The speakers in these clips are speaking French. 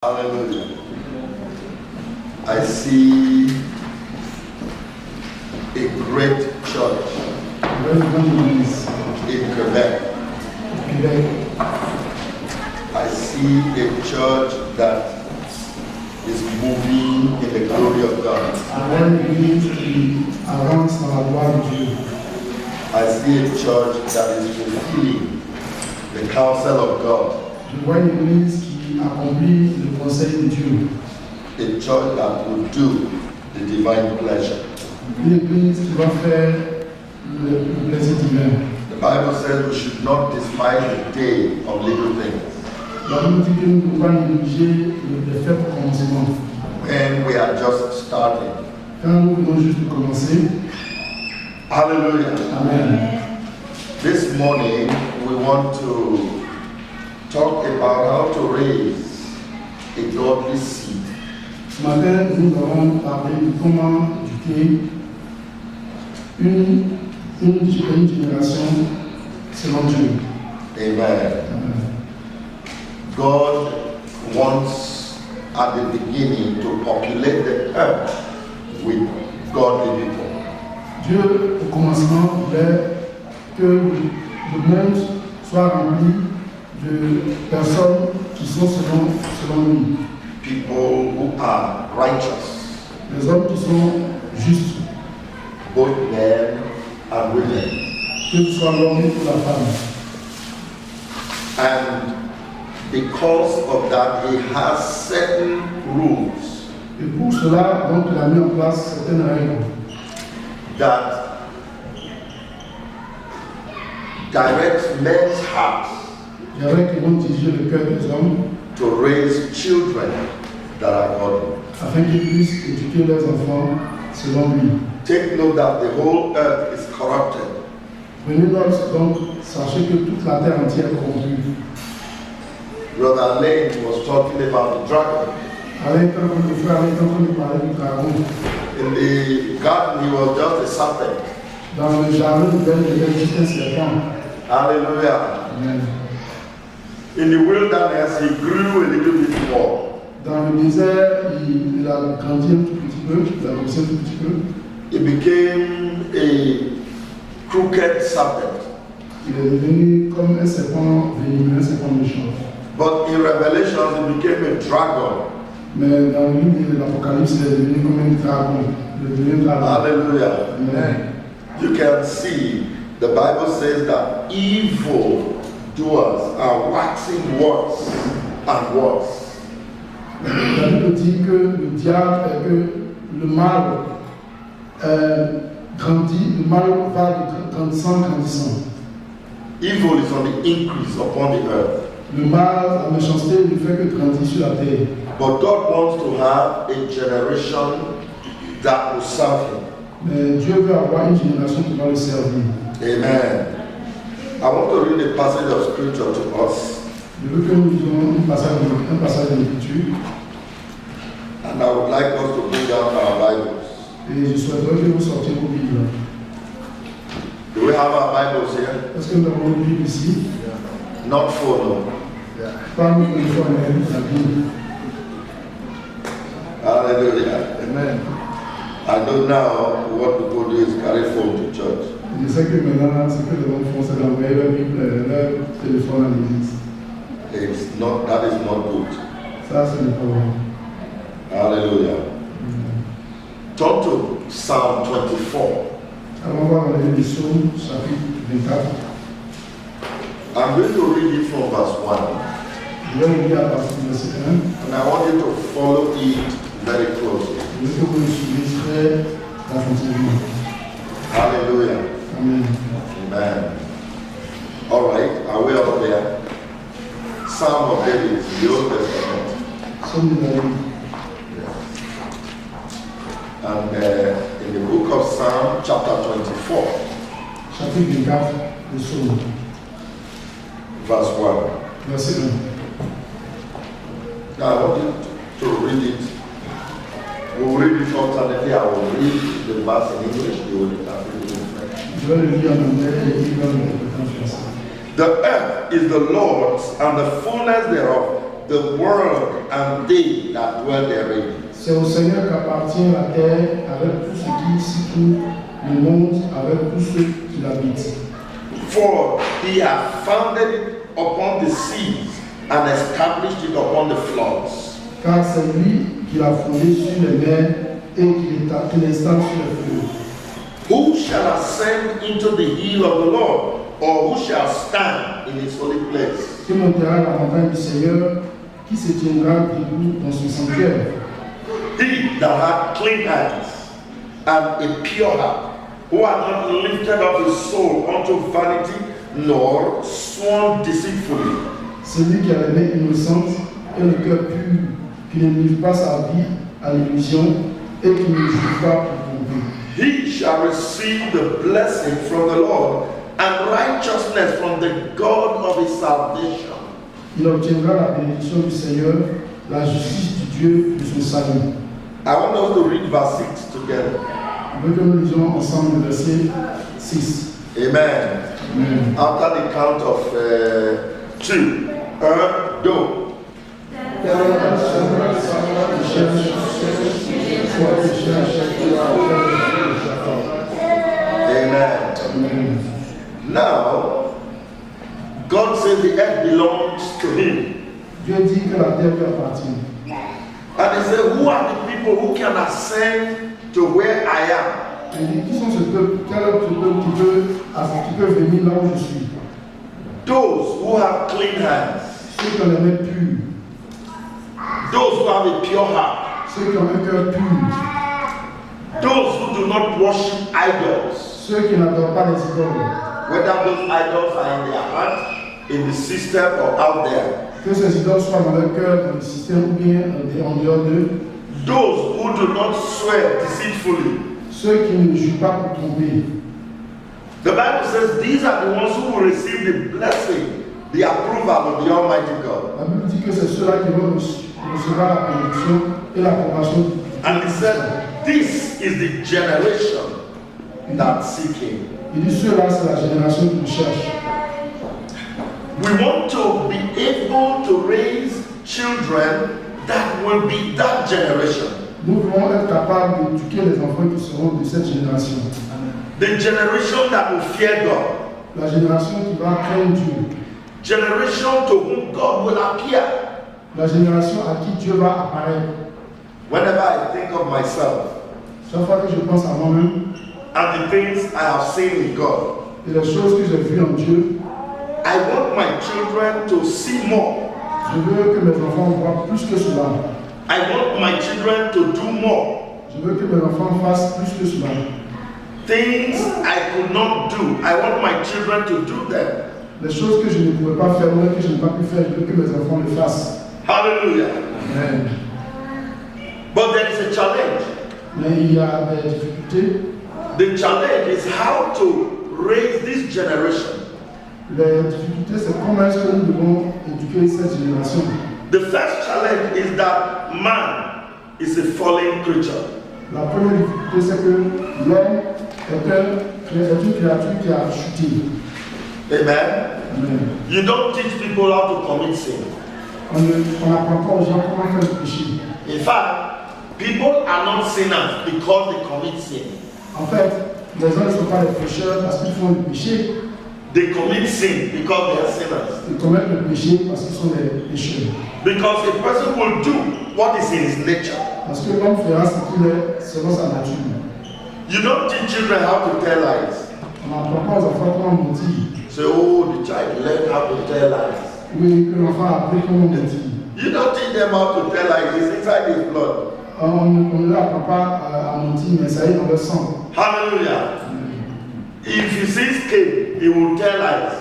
Hallelujah. I see a great church in Quebec. I see a church that is moving in the glory of God. I see a church that is fulfilling the counsel of God. Accomplit le conseil de Dieu. A church that will do the divine pleasure. L'église qui va faire le plaisir divin. The Bible says we should not despise the day of little things. La Bible dit que nous ne devons pas négliger les faits pour commencement. When we are just starting. Quand nous venons juste de commencer. Hallelujah. Amen. This morning we want to talk about how to raise a godly seed. Ce matin, nous allons parler de comment éduquer une génération selon Dieu. Amen. God wants at the beginning to populate the earth with godly people. Dieu, au commencement, voulait que le monde soit rempli de personnes qui sont selon lui. People who are righteous. Les hommes qui sont justes. Both men and women. Que ce soit l'homme ou la femme. And because of that, he has certain rules. Et pour cela, donc, il a mis en place certaines règles. That directs men's hearts. Les règles qui vont diriger le cœur des hommes. To raise children that are godly. Afin qu'ils puissent éduquer leurs enfants selon lui. Take note that the whole earth is corrupted. Prenez note, donc, sachez que toute la terre entière est corrompue. Brother Lane was talking about the dragon. In the garden, he was just a serpent. Dans le jardin, il était juste un serpent. Hallelujah. Amen. In the wilderness, he grew a little bit more. Dans le désert, il a grandi un tout petit peu, il a grossi un tout petit peu. He became a crooked serpent. Il est devenu comme un serpent venimeux, un serpent méchant. But in Revelation, he became a dragon. Mais dans le livre de l'Apocalypse, il est devenu comme un dragon. Il est devenu un dragon. Hallelujah. Amen. You can see, the Bible says that evil doers are waxing worse and worse. La Bible dit que le diable, que le mal grandit, le mal va de grandissant en grandissant. Evil is on the increase upon the earth. Le mal, la méchanceté ne fait que grandir sur la terre. But God wants to have a generation that will serve Him. Mais Dieu veut avoir une génération qui va le servir. Amen. I want to read a passage of scripture to us. Je veux que nous lisions un passage de l'Écriture. And I would like us to bring out our Bibles. Et je souhaiterais que vous sortiez vos Bibles. Do we have our Bibles here? Est-ce que nous avons une Bible ici? Not full, no. Pas nous une fois, mais la Bible. Hallelujah. Amen. I know now what people do is carry phone to church. Je sais que maintenant, ce que les gens font, c'est d'envoyer leur Bible, leur téléphone à l'église. That is not good. Ça, ce n'est pas bon. Hallelujah. Turn to Psalm 24. Alors, on va voir les Psaumes, chapitre 24. I'm going to read it from verse 1. Je vais lire à partir du verset 1. And I want you to follow it very closely. Je veux que vous le suiviez très attentivement. Hallelujah. Amen. Amen. All right, are we all there? Psalm of David, the Old Testament. Psaume de David. And in the book of Psalm, chapter 24, Chapitre 24, le Psaume. verse 1. Verset 1. Now I want you to read it. We'll read it alternately. I will read the verse in English, you will interpret it in French. Je vais le lire en anglais et il va le répéter en français. The earth is the Lord's and the fullness thereof, the world and they that dwell therein. C'est au Seigneur qu'appartient la terre avec tout ce qui s'y trouve, le monde avec tous ceux qui l'habitent. For he hath founded it upon the seas and established it upon the floods. Car c'est lui qui l'a fondé sur les mers et qui l'installe sur les fleuves. Who shall ascend into the hill of the Lord, or who shall stand in his holy place? Qui montera la montagne du Seigneur, qui se tiendra debout dans son sanctuaire? He that hath clean hands and a pure heart, who hath not lifted up his soul unto vanity, nor sworn deceitfully. Celui qui a les mains innocentes et le cœur pur, qui ne livre pas sa vie à l'illusion et qui ne joue pas pour tromper. He shall receive the blessing from the Lord and righteousness from the God of his salvation. Il obtiendra la bénédiction du Seigneur, la justice du Dieu de son salut. I want us to read verse 6 together. Je veux que nous lisions ensemble le verset 6. Amen. Amen. After the count of 2. 1, 2. Amen. Now, God says the earth belongs to him. Dieu dit que la terre lui appartient. And he said, who are the people who can ascend to where I am? Il dit, qui sont ce peuple, quel est ce peuple qui peut venir là où je suis? Those who have clean hands. Ceux qui ont les mains pures. Those who have a pure heart. Ceux qui ont un cœur pur. Those who do not worship idols. Ceux qui n'adorent pas les idoles. Whether those idols are in their heart, in the system, or out there. Que ces idoles soient dans leur cœur, dans le système ou bien en dehors d'eux. Those who do not swear deceitfully. Ceux qui ne jouent pas pour tromper. The Bible says these are the ones who will receive the blessing, the approval of the Almighty God. La Bible dit que c'est ceux-là qui vont recevoir la bénédiction et l'approbation du Dieu. And he said, this is the generation that seek him. Il dit ceux-là, c'est la génération qui le cherche. We want to be able to raise children that will be that generation. Nous voulons être capables d'éduquer les enfants qui seront de cette génération. The generation that will fear God. La génération qui va craindre Dieu. Generation to whom God will appear. La génération à qui Dieu va apparaître. Whenever I think of myself Chaque fois que je pense à moi-même and the things I have seen in God, et les choses que j'ai vues en Dieu, I want my children to see more. je veux que mes enfants voient plus que cela. I want my children to do more. Je veux que mes enfants fassent plus que cela. Things I could not do, I want my children to do them. Les choses que je ne pouvais pas faire ou que je n'ai pas pu faire, je veux que mes enfants le fassent. Hallelujah. Amen. But there is a challenge. Mais il y a des difficultés. The challenge is how to raise this generation. Les difficultés, c'est comment est-ce que nous devons éduquer cette génération. The first challenge is that man is a fallen creature. La première difficulté, c'est que l'homme est une créature qui a chuté. Amen. Amen. You don't teach people how to commit sin. On n'apprend pas aux gens comment faire le péché. In fact, people are not sinners because they commit sin. En fait, les gens ne sont pas des pécheurs parce qu'ils font le péché. They commit sin because they are sinners. Ils commettent le péché parce qu'ils sont des pécheurs. Because a person will do what is in his nature. Parce que l'homme fera ce qu'il est selon sa nature. You don't teach children how to tell lies. On n'apprend pas aux enfants comment mentir. Say, oh, the child learned how to tell lies. Oui, que l'enfant a appris comment mentir. You don't teach them how to tell lies. It's inside his blood. On ne leur apprend pas à mentir, mais ça y est dans leur sang. Hallelujah. If he sees Cain, he will tell lies.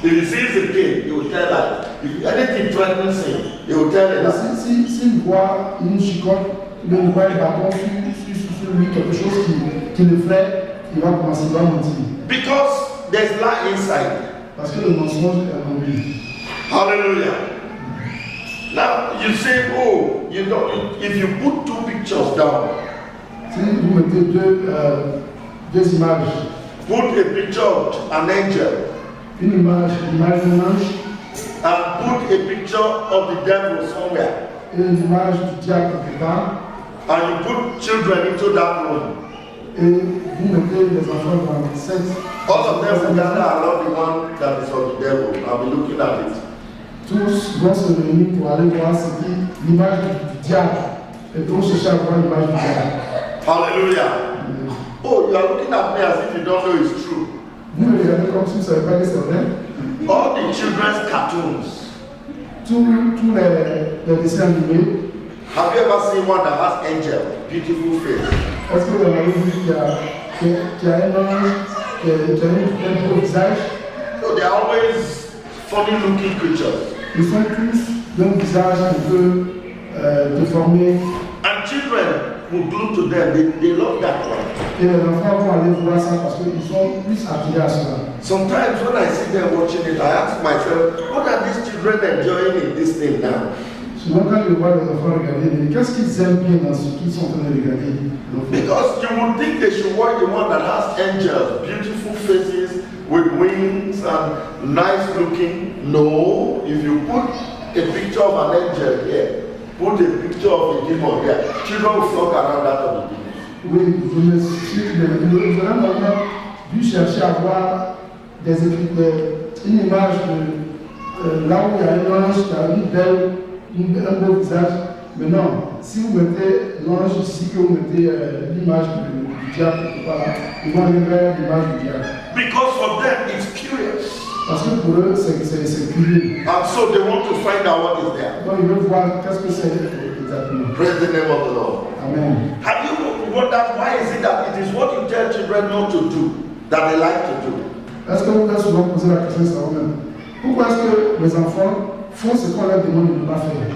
If he sees a Cain, he will tell lies. If anything threatens him, he will tell lies. S'il voit une chicotte, il voit un bâton sur lui, quelque chose qui le fait, il va commencer à mentir. Because there's lie inside. Parce que le mensonge est en lui. Hallelujah. Now you say, oh, you know, if you put two pictures down, Si vous mettez deux images, put a picture of an angel une image d'un ange and put a picture of the devil somewhere, et une image du diable quelque part, and you put children into that room, et vous mettez les enfants dans cette. all of them will gather around the one that is of the devil and be looking at it. Tous vont se réunir pour aller voir ce qui l'image du diable. Et pour chercher à voir l'image du diable. Hallelujah. Oh, you are looking at me as if you don't know it's true. Vous me regardez comme si vous ne savez pas que c'est vrai. All the children's cartoons. Tous les dessins animés. Have you ever seen one that has angel, beautiful face? Est-ce que vous avez vu qu'il y a un ange, qui a un beau visage? So they are always funny looking creatures. Ils sont tous d'un visage un peu déformé. And children will glue to them. They love that one. Et les enfants vont aller voir ça parce qu'ils sont plus attirés à cela. Sometimes when I see them watching it, I ask myself, what are these children enjoying in this thing now? Souvent quand je vois les enfants regarder, qu'est-ce qu'ils aiment bien dans ce qu'ils sont en train de regarder? Because you would think they should watch the one that has angels, beautiful faces with wings and nice looking. No, if you put a picture of an angel here, put a picture of a demon here, children will flock around that of the demon. Oui, je me suis vraiment dû chercher à voir une image de là où il y a un ange qui a un beau visage. Mais non, si vous mettez l'ange ici, que vous mettez l'image du diable, voilà, ils vont aller vers l'image du diable. Because for them it's curious. Parce que pour eux, c'est curieux. And so they want to find out what is there. Donc ils veulent voir qu'est-ce que c'est exactement. Praise the name of the Lord. Amen. Have you wondered why is it that it is what you tell children not to do that they like to do? Est-ce que vous avez souvent posé la question à vous-même? Pourquoi est-ce que les enfants font ce qu'on leur demande de ne pas faire?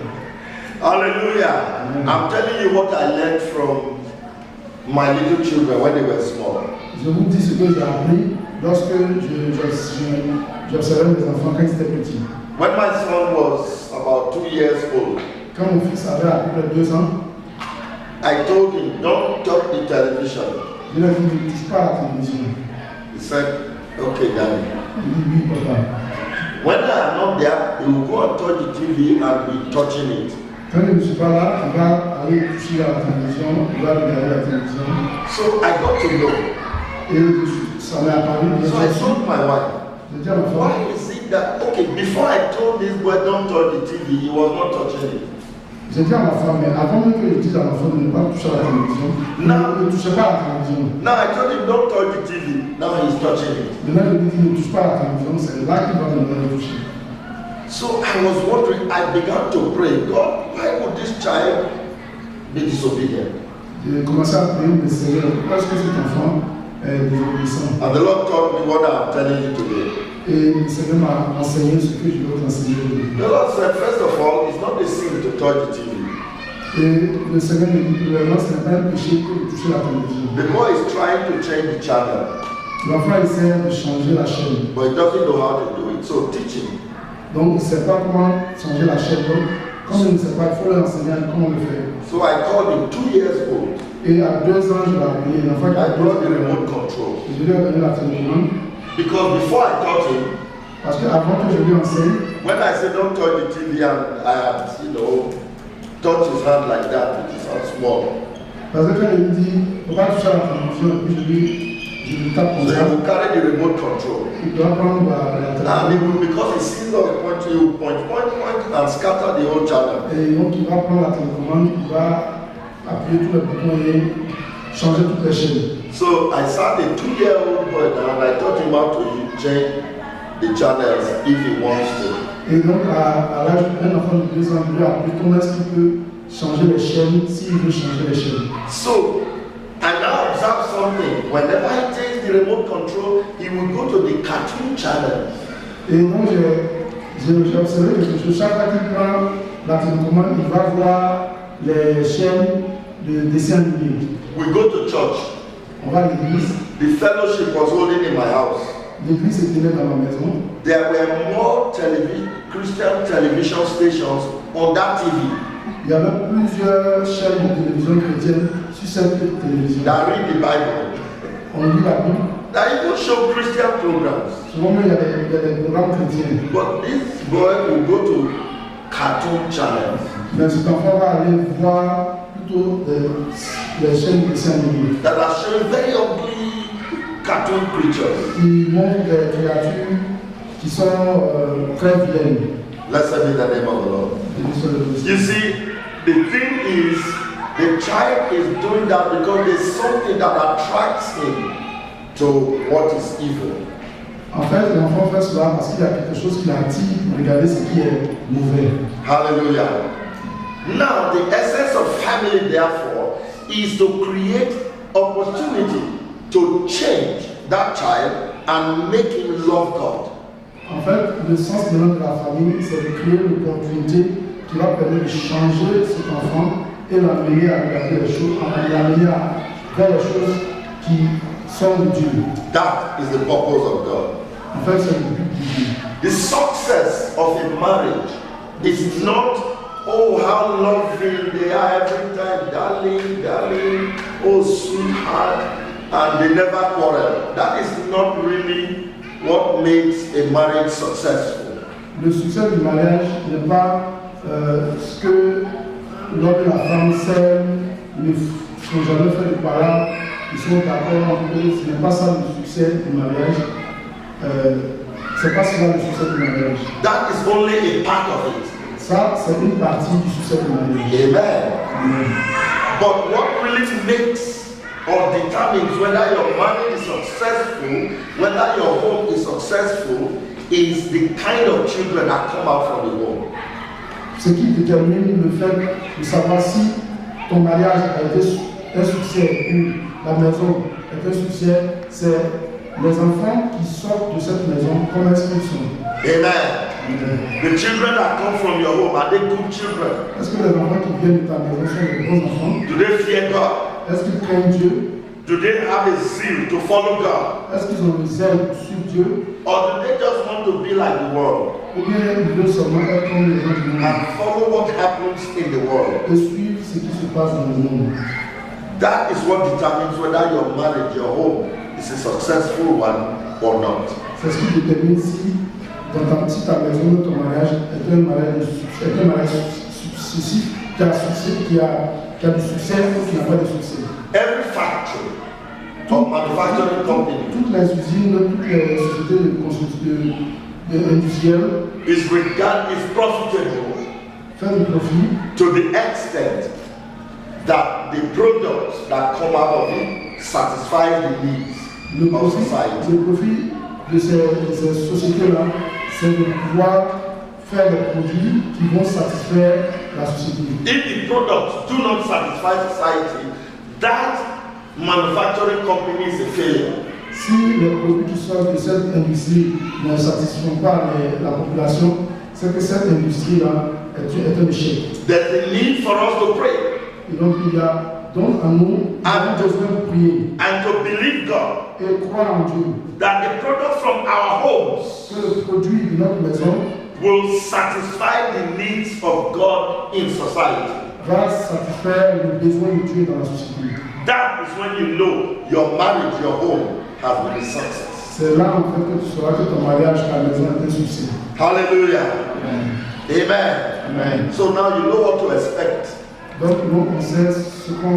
Hallelujah. Amen. I'm telling you what I learned from my little children when they were small. Je vous dis ce que j'ai appris lorsque j'observais mes enfants quand ils étaient petits. When my son was about 2 years old, Quand mon fils avait à peu près 2 ans, I told him, don't touch the television. je lui ai dit ne touche pas à la télévision. He said, okay, Daddy. Il dit oui, papa. When I am not there, he will go and touch the TV and be touching it. Quand je ne suis pas là, il va aller toucher à la télévision, il va regarder la télévision. So I got to know. Et ça m'est apparu. So I told my wife, Je dis à ma femme, why is it that, okay, before I told this boy don't touch the TV, he was not touching it. j'ai dit à ma femme, mais avant même que je dise à ma femme de ne pas toucher à la télévision, Non. ne touchez pas à la télévision. Now I told him don't touch the TV, now he's touching it. Maintenant, je lui dis, ne touche pas à la télévision, c'est là qu'il va me toucher. So I was wondering, I began to pray, God, why would this child be disobedient? J'ai commencé à prier, mais c'est pourquoi est-ce que cet enfant est désobéissant? And the Lord taught me what I'm telling you today. Et le Seigneur m'a enseigné ce que je dois t'enseigner aujourd'hui. The Lord said, first of all, it's not a sin to touch the TV. Et le Seigneur me dit, premièrement, ce n'est pas un péché que de toucher la télévision. The boy is trying to change the channel, L'enfant essaie de changer la chaîne. but he doesn't know how to do it. So teach him. Donc, il ne sait pas comment changer la chaîne. Donc, comme il ne sait pas, il faut lui enseigner comment le faire. So I called him 2 years old. Et à 2 ans, je l'ai appelé. L'enfant qui a I 2 brought ans, the remote control. je lui ai donné la télécommande. Because before I taught him, Parce qu'avant que je lui enseigne, when I said don't touch the TV and I had, touched his hand like that with his hand small. parce que quand il me dit, il ne faut pas toucher à la télévision, et puis je lui tape comme So ça. he will carry the remote control. Il doit prendre la And he télévision. will, because he sees all the point, he will point and scatter the whole channel. Et donc, il va prendre la télécommande, il va appuyer tous les boutons et changer toutes les chaînes. So I sat a 2-year-old boy down and I taught him how to change the channels if he wants to. Et donc, à l'âge d'un enfant de 2 ans, il lui a appris comment est-ce qu'il peut changer les chaînes s'il veut changer les chaînes. So I now observe something. Whenever he takes the remote control, he will go to the cartoon channel. Et donc, j'ai observé quelque chose. Chaque fois qu'il prend la télécommande, il va voir les chaînes de dessins animés. We go to church. On va à l'église. The fellowship was holding in my house. L'église se tenait dans ma maison. There were more Christian television stations on that TV Il y avait plusieurs chaînes de télévision chrétiennes sur cette télévision. that read the Bible, On lit la Bible. that even show Christian programs. Souvent, il y a des programmes chrétiens. But this boy will go to cartoon channels. Mais cet enfant va aller voir plutôt les chaînes de dessins animés That are showing very ugly cartoon creatures. qui montrent des créatures qui sont très vilaines. Blessed be the name of the Lord. You see, the thing is, the child is doing that because there's something that attracts him to what is evil. En fait, l'enfant fait cela parce qu'il y a quelque chose qui l'attire pour regarder ce qui est mauvais. Hallelujah. Now, the essence of family, therefore, is to create opportunity to change that child and make him love God. En fait, le sens de la famille, c'est de créer une opportunité qui va permettre de changer cet enfant et l'amener à regarder les choses, l'amener vers les choses qui sont de Dieu. That is the purpose of God. En fait, c'est le but de Dieu. The success of a marriage is not, oh, how lovely they are every time, darling, darling, oh, sweetheart, and they never quarrel. That is not really what makes a marriage successful. Le succès du mariage n'est pas ce que l'homme et la femme s'aiment, ne sont jamais fait de parole, ils sont d'accord entre eux. Ce n'est pas ça le succès du mariage. C'est pas cela le succès du mariage. That is only a part of it. Ça, c'est une partie du succès du mariage. Amen. Amen. But what really makes or determines whether your marriage is successful, whether your home is successful, is the kind of children that come out from the home. Ce qui détermine le fait de savoir si ton mariage a été un succès ou la maison est un succès, c'est les enfants qui sortent de cette maison, comment est-ce qu'ils sont. Amen. The children that come from your home, are they good children? Est-ce que les enfants qui viennent de ta maison sont des bons enfants? Do they fear God? Est-ce qu'ils craignent Dieu? Do they have a zeal to follow God? Est-ce qu'ils ont le zèle sur Dieu? Or do they just want to be like the world Ou bien ils veulent seulement être comme les gens du monde and follow what happens in the world? et suivre ce qui se passe dans le monde? That is what determines whether your marriage, your home, is a successful one or not. C'est ce qui détermine si dans ta maison, ton mariage est un mariage successif, qui a du succès ou qui n'a pas de succès. Every factory or manufacturing company Toutes les usines, toutes les sociétés de construction industrielles is profitable font du profit to the extent that the products that come out of it satisfy the needs of society. Le profit de ces sociétés-là, c'est de pouvoir faire des produits qui vont satisfaire la société. If the products do not satisfy society, that manufacturing company is a failure. Si les produits qui sortent de cette industrie ne satisfont pas la population, c'est que cette industrie-là est un échec. There's a need for us to pray. Et donc il y a donc à nous besoin de prier and to believe God et croire en Dieu that the product from our homes que le produit de notre maison will satisfy the needs of God in society. va satisfaire les besoins de Dieu dans la société. That is when you know your marriage, your home has been a success. C'est là en fait que tu sauras que ton mariage à la maison est un succès. Hallelujah. Amen. Amen. Amen. So now you know what to expect. Donc nous on sait ce à quoi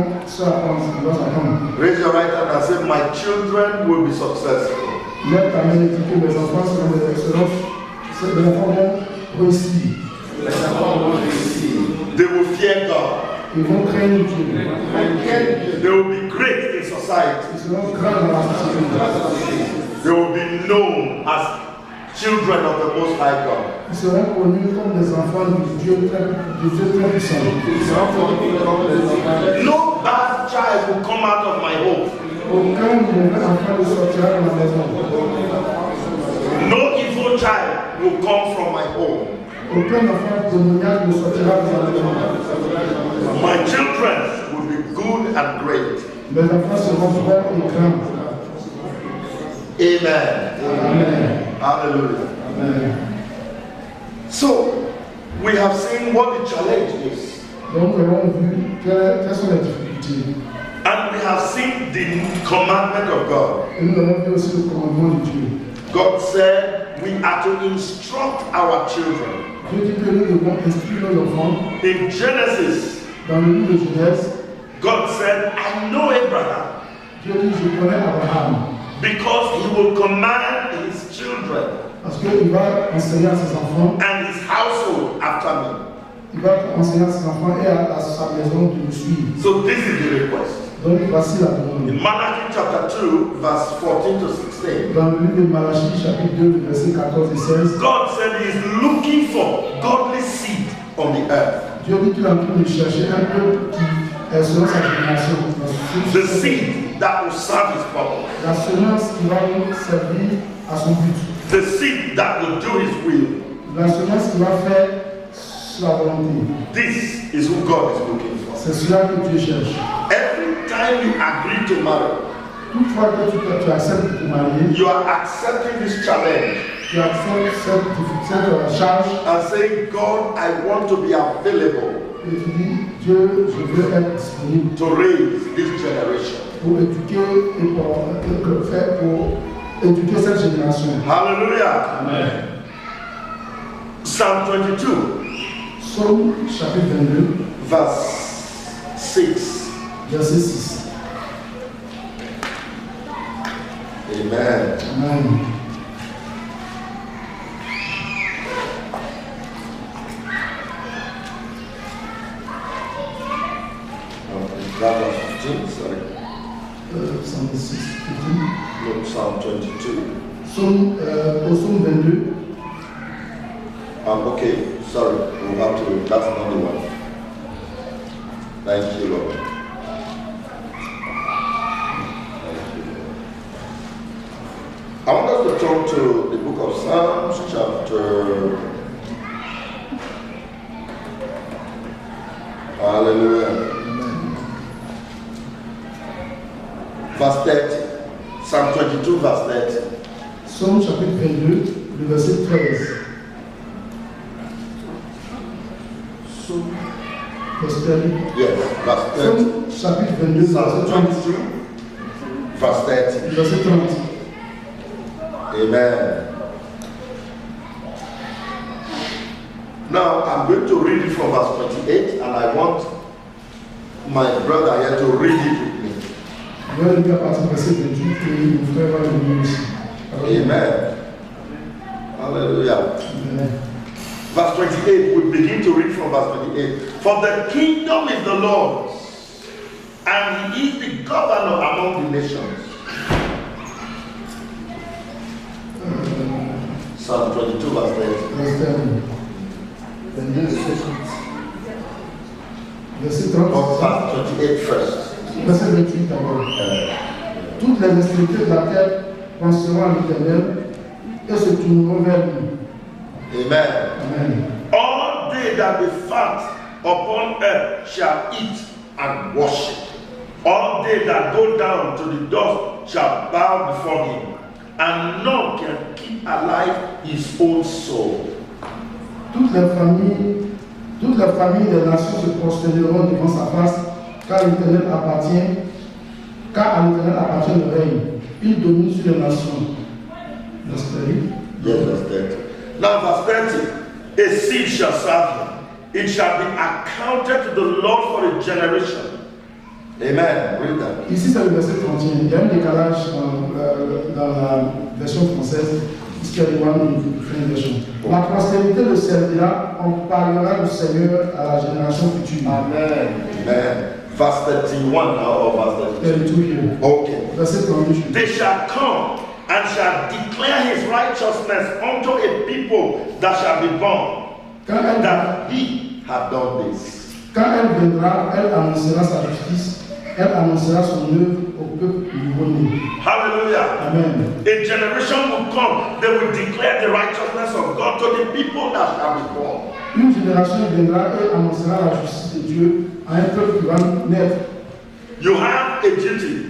on doit s'attendre. Raise your right hand and say, my children will be successful. Lève ta main et dis que mes enfants seront des excellents. Les enfants vont réussir. They will fear God. Ils vont craindre Dieu. They will be great in society. Ils seront grands dans la société. They will be known as children of the Most High God. Ils seront connus comme des enfants du Dieu très puissant. No bad child will come out of my home. Aucun mauvais enfant ne sortira de ma maison. No evil child will come from my home. Aucun enfant démoniaque ne sortira de ma maison. My children will be good and great. Mes enfants seront bons et grands. Amen. Amen. Hallelujah. Amen. So, we have seen what the challenge is. Donc nous avons vu quelles sont les difficultés. And we have seen the commandment of God. Et nous avons vu aussi le commandement de Dieu. God said, we are to instruct our children. Dieu dit que nous devons instruire nos enfants. In Genesis, Dans le livre de Genèse, God said, I know Abraham Dieu dit, je connais Abraham. because he will command his children Parce qu'il va enseigner à ses enfants. and his household after me. Il va enseigner à ses enfants et à sa maison de me suivre. So this is the request. Donc voici la demande. In Malachi chapter 2, verse 14 to 16, Dans le livre de Malachie, chapitre 2, versets 14 et 16, God said he is looking for godly seed on the earth. Dieu dit qu'il est en train de chercher un peuple qui est selon sa génération. The seed that will serve his purpose. La semence qui va nous servir à son but. The seed that will do his will. La semence qui va faire sa volonté. This is who God is looking for. C'est cela que Dieu cherche. Every time you agree to marry, Toutefois que tu acceptes de te marier, you are accepting this challenge tu acceptes cette charge and saying, God, I want to be available et tu dis, Dieu, je veux être disponible to raise this generation. pour éduquer et pour éduquer cette génération. Hallelujah. Amen. Psalm 22, Psaume chapitre 22, verse 6. verset 6. Amen. Amen. That was 15, sorry. Psalm 6, 15. No, Psalm 22. Au psaume 22. Okay, sorry, we'll have to, that's not the one. Thank you, Lord. Thank you, Lord. I want us to turn to the book of Psalms, chapter. Hallelujah. Verse 30. Psalm 22, verse 30. Psaume chapitre 22, le verset 13. Psaume, verset 30. Yes, verse 30. Psaume chapitre 22, Psalm verset 30. 22, verse 30. Verset 30. Amen. Now I'm going to read it from verse 28, and I want my brother here to read it with me. Je vais lire à partir du verset 28 et mon frère va le lire aussi. Amen. Hallelujah. Amen. Verse 28, we begin to read from verse 28. For the kingdom is the Lord's, and he is the governor among the nations. Psalm 22, verse 30. Verset 22, verset 30. Of verse 28 first. Verset 28 d'abord. Toutes les extrémités de la terre penseront à l'Éternel et se tourneront vers lui. Amen. Amen. All they that be fat upon earth shall eat and worship. All they that go down to the dust shall bow before him, and none can keep alive his own soul. Toutes les familles des nations se prosterneront devant sa face, car à l'Éternel appartient le règne. Il domine sur les nations. Verset 30. Yes, verse 30. Now, verse 30. A seed shall serve him. It shall be accounted to the Lord for a generation. Amen. Read that. Ici, c'est le verset 31. Il y a un décalage dans la version française, puisqu'il y a une version. La postérité le servira, on parlera du Seigneur à la génération future. Amen. Amen. Verse 31 now, or verse 32? 32 here. Okay. Verset 32. They shall come and shall declare his righteousness unto a people that shall be born, that he hath done this. Quand elle viendra, elle annoncera sa justice, elle annoncera son œuvre au peuple nouveau-né. Hallelujah. Amen. A generation will come, they will declare the righteousness of God to the people that shall be born. Une génération viendra et annoncera la justice de Dieu à un peuple qui va naître. You have a duty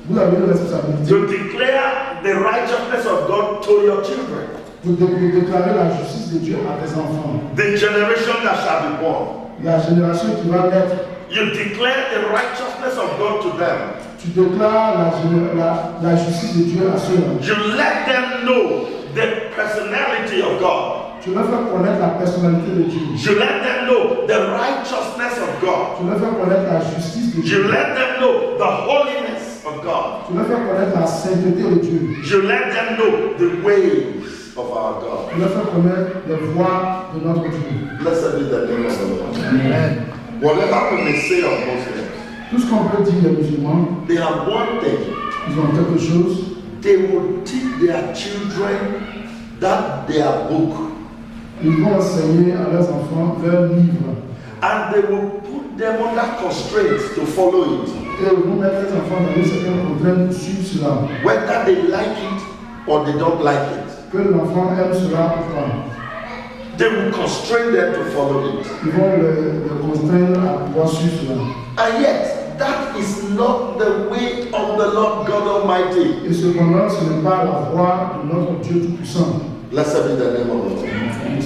Vous avez une responsabilité to declare the righteousness of God to your children. de déclarer la justice de Dieu à tes enfants. The generation that shall be born. La génération qui va naître, You declare the righteousness of God to them. tu déclares la justice de Dieu à ceux-là. You let them know the personality of God. Tu leur fais connaître la personnalité de Dieu. You let them know the righteousness of God. Tu leur fais connaître la justice de Dieu. You let them know the holiness of God. Tu leur fais connaître la sainteté de Dieu. You let them know the ways of our God. Tu leur fais connaître les voies de notre Dieu. Blessed be the name of the Lord. Amen. Whatever we may say of Muslims, Tout ce qu'on peut dire des musulmans, they have one thing. ils ont quelque chose. They will teach their children that their book, Ils vont enseigner à leurs enfants leur livre. and they will put them under constraints to follow it, Et ils vont mettre les enfants dans une certaine contrainte pour suivre cela. whether they like it or they don't like it. Que l'enfant aime cela ou pas. They will constrain them to follow it. Ils vont le contraindre à pouvoir suivre cela. And yet, that is not the way of the Lord God Almighty. Et cependant, ce n'est pas la voie de notre Dieu Tout-Puissant. Blessed be the name of the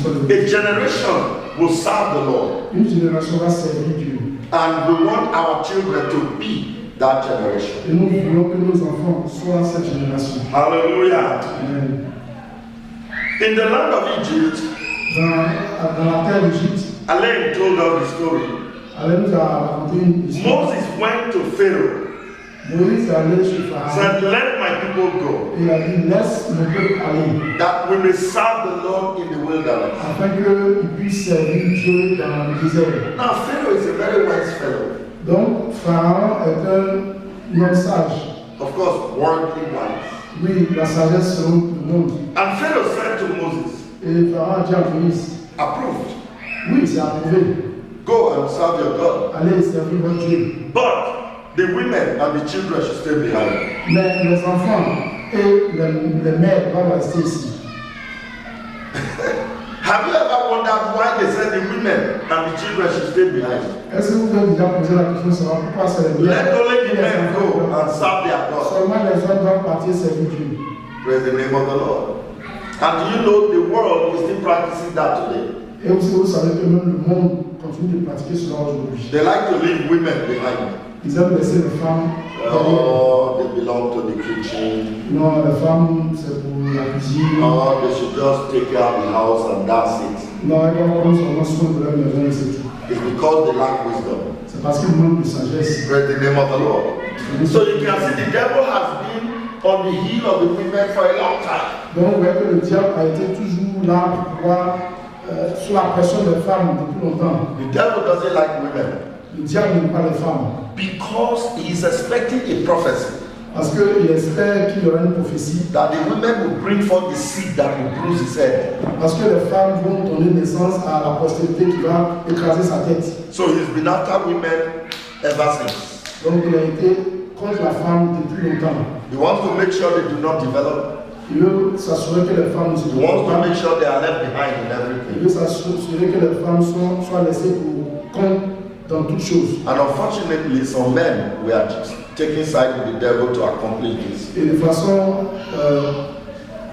Lord. A generation will serve the Lord, Une génération va servir Dieu. and we want our children to be that generation. Et nous voulons que nos enfants soient cette génération. Hallelujah. Amen. In the land of Egypt, Dans la terre d'Égypte, Alain told us the story. Alain nous a raconté une histoire. Moses went to Pharaoh, Moïse est allé chez Pharaon said, "Let my people go, et il a dit laisse mon peuple aller that we may serve the Lord in the wilderness." afin qu'ils puissent servir Dieu dans le désert. Now, Pharaoh is a very wise fellow. Donc Pharaon est un homme sage. Of course, worldly wise. Oui, la sagesse selon le monde. And Pharaoh said to Moses, Et Pharaon a dit à Moïse, "Approved. oui, c'est approuvé. Go and serve your God. Allez servir votre Dieu. But the women and the children should stay behind." Mais les enfants et les mères doivent rester ici. Have you ever wondered why they said the women and the children should stay behind? Est-ce que vous avez déjà posé la question sur pourquoi c'est les mères Let only et the les men enfants go and doivent serve their God. Seulement les hommes doivent partir servir Dieu. Praise the name of the Lord. And do you know the world is still practicing that today? Et aussi, vous savez que même le monde continue de pratiquer cela aujourd'hui. They like to leave women behind. Ils aiment laisser les femmes. Oh, they belong to the kitchen. Non, les femmes, c'est pour la cuisine. Oh, they should just take care of the house and that's it. Non, elles doivent prendre seulement soin de leur maison et c'est tout. It's because they lack wisdom. C'est parce qu'ils manquent de sagesse. Praise the name of the Lord. So you can see the devil has been on the heel of the women for a long time. Donc, vous voyez que le diable a été toujours là pour pouvoir, sous la pression des femmes depuis longtemps. The devil doesn't like women Le diable n'aime pas les femmes. because he is expecting a prophecy Parce qu'il espère qu'il y aura une prophétie. that the women will bring forth the seed that will bruise his head. Parce que les femmes vont donner naissance à la postérité qui va écraser sa tête. So he's been after women ever since. Donc, il a été contre la femme depuis longtemps. He wants to make sure they do not develop. Il veut s'assurer que les femmes ne se He wants développent to pas. make sure they are left behind in Il everything. veut s'assurer que les femmes soient laissées pour compte dans toutes choses. And unfortunately, some men were taking side with the devil to accomplish this. Et de façon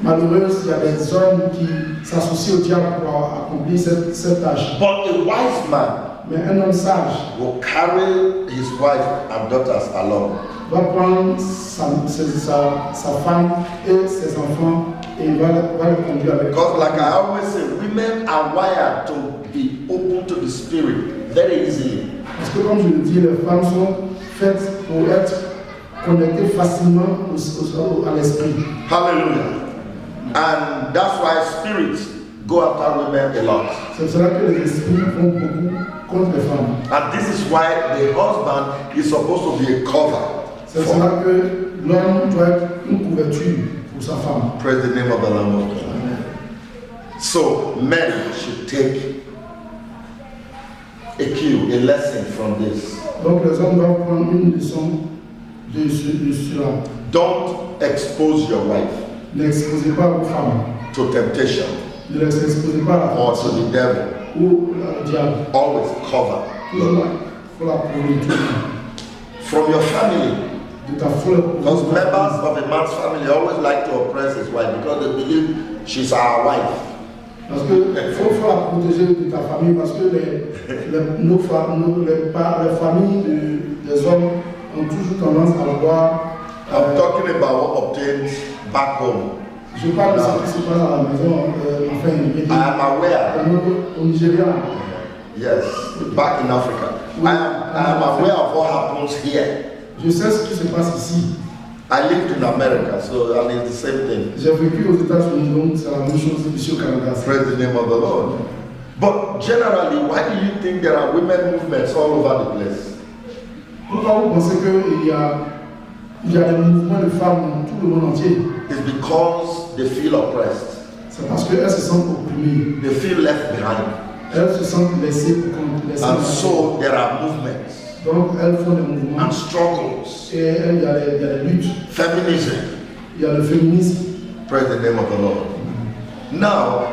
malheureuse, il y a des hommes qui s'associent au diable pour accomplir cette tâche. But a wise man Mais un homme sage will carry his wife and daughters along. va prendre sa femme et ses enfants et il va les conduire avec lui. Because like I always say, women are wired to be open to the spirit very easily. Parce que comme je le dis, les femmes sont faites pour être connectées facilement à l'esprit. Hallelujah. And that's why spirits go after women a lot. C'est pour cela que les esprits vont beaucoup contre les femmes. And this is why the husband is supposed to be a cover. C'est pour cela que l'homme doit être une couverture pour sa femme. Praise the name of the Lamb of God. So men should take a cue, a lesson from this. Donc les hommes doivent prendre une leçon de cela. Don't expose your wife N'exposez pas vos femmes. to temptation Ne les exposez pas à la or to tentation the devil. ou au diable. Always cover your Toujours, wife. il faut la couvrir tout le temps. From your family. De ta folle. Because members of a man's family always like to oppress his wife because they believe she's our wife. Parce que il faut la protéger de ta famille parce que les familles des hommes ont toujours tendance à vouloir. I'm talking about what obtains back home. Je parle de ce qui se passe à la maison, enfin, I am aware. au Nigeria. Yes, back in Africa. I am aware of what happens here. Je sais ce qui se passe ici. I lived in America, so and it's the same thing. J'ai vécu aux États-Unis, donc c'est la même chose ici au Canada. Praise the name of the Lord. But generally, why do you think there are women movements all over the place? Pourquoi vous pensez qu'il y a des mouvements de femmes dans tout le monde entier? It's because they feel oppressed. C'est parce qu'elles se sentent opprimées. They feel left behind. Elles se sentent laissées pour compte. And so there are movements Donc elles font des mouvements. and struggles. Et il y a des luttes. Feminism. Il y a le féminisme. Praise the name of the Lord. Now,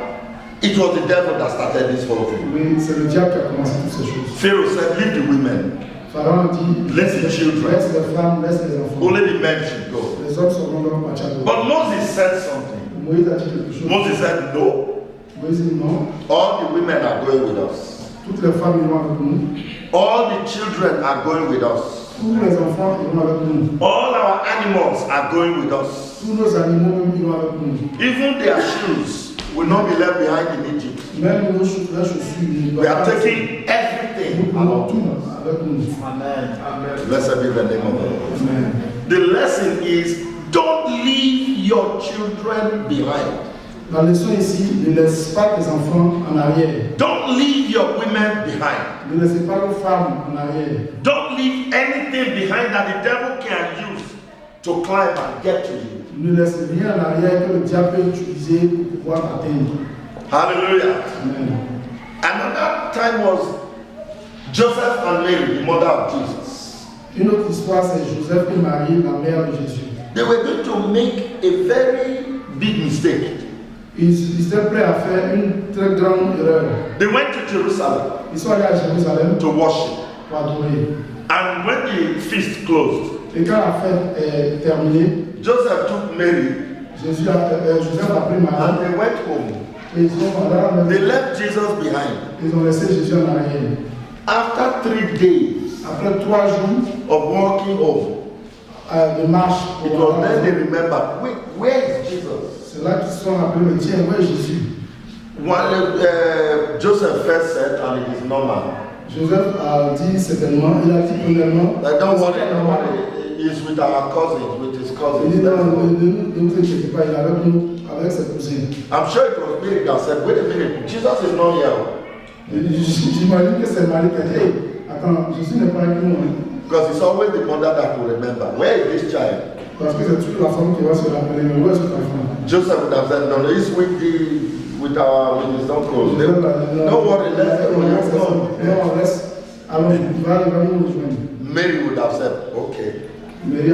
it was the devil that started this whole thing. Oui, c'est le diable qui a commencé toutes ces choses. Pharaoh said, leave the women. Pharaon dit, Laisse les children. laisse les femmes, laisse les enfants. Only the men should go. Les hommes seront leur machado. But Moses said something. Moïse a dit quelque chose. Moses said, no. Moïse dit non. All the women are going with us. Toutes les femmes iront avec nous. All the children are going with us. Tous les enfants iront avec nous. All our animals are going with us. Tous nos animaux même iront avec nous. Even their shoes will not be left behind in Egypt. Même nos chaussures, nous We are taking everything nous prenons along. tout avec nous. Amen. Blessed be the name of the Lord. Amen. The lesson is don't leave your children behind. La leçon ici, ne laisse pas tes enfants en arrière. Don't leave your women behind. Ne laissez pas vos femmes en arrière. Don't leave anything behind that the devil can use to climb and get to you. Ne laissez rien en arrière que le diable peut utiliser pour pouvoir atteindre. Hallelujah. Amen. Another time was Joseph and Mary, the mother of Jesus. Une autre histoire, c'est Joseph et Marie, la mère de Jésus. They were going to make a very big mistake. Ils étaient prêts à faire une très grande erreur. They went to Jerusalem Ils sont allés à Jérusalem to worship. pour adorer. And when the feast closed, Et quand la fête est terminée, Joseph took Mary Joseph a pris Marie and they went home. et ils sont allés à la They maison. left Jesus behind. Ils ont laissé Jésus en arrière. After 3 days Après 3 jours of walking home, de marche, it pour was then they aller à la maison, remembered, wait, where is Jesus? c'est là qu'ils se sont rappelés, mais tiens, où est Jésus? Joseph first said, and it is normal. Joseph a dit certainement, il a dit premièrement, Don't worry, he's with our cousins, with his il cousins. dit non, ne vous inquiétez pas, il est avec nous, avec ses cousins. I'm sure it was Mary that said, wait a minute, Jesus is not here. J'imagine que c'est Marie qui a dit, hey, attends, Jésus n'est pas avec nous. Because it's always the mother that will remember. Where is this child? Parce que c'est toujours la femme qui va se rappeler, mais où est-ce que ta femme? Joseph would have said, no, he's with his uncles. Don't worry, let's go. Non, laisse, allons, il va nous rejoindre. Mary would have said, okay. Marie